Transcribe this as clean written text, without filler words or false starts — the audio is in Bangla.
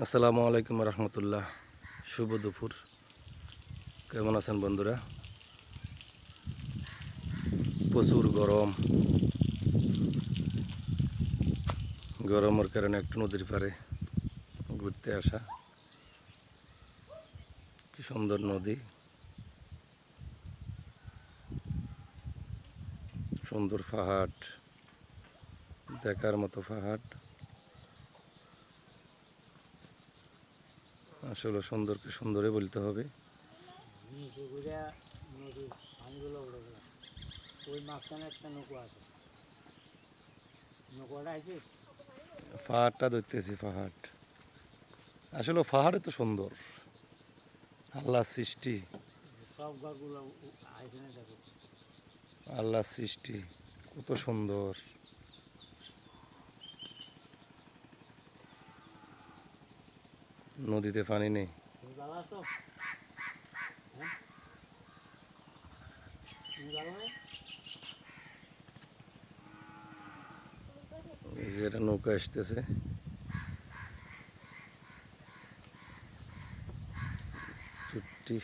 আসসালামু আলাইকুম রহমতুল্লাহ। শুভ দুপুর। কেমন আছেন বন্ধুরা? প্রচুর গরম। গরমের কারণে একটু নদীর পাড়ে ঘুরতে আসা। কি সুন্দর নদী, সুন্দর পাহাড়, দেখার মতো পাহাড়। আসলে সুন্দরকে সুন্দরই বলতে হবে। নদীর পানিগুলো উড়ে গেল। ওই মাঝখানে একটা নৌকো আছে, নৌকোটা আছে। পাহাড়টা দেখতেছি, পাহাড় আসলে পাহাড়ে তো সুন্দর, আল্লাহর সৃষ্টি। সব ঘরগুলো আছে না, দেখো। আল্লাহর সৃষ্টি কত সুন্দর। নদীতে পানি নেই। তুমি ভালো আছো? হ্যাঁ, তুমি ভালো নেই? এই যে একটা নৌকা আসতেছে, চুট্টি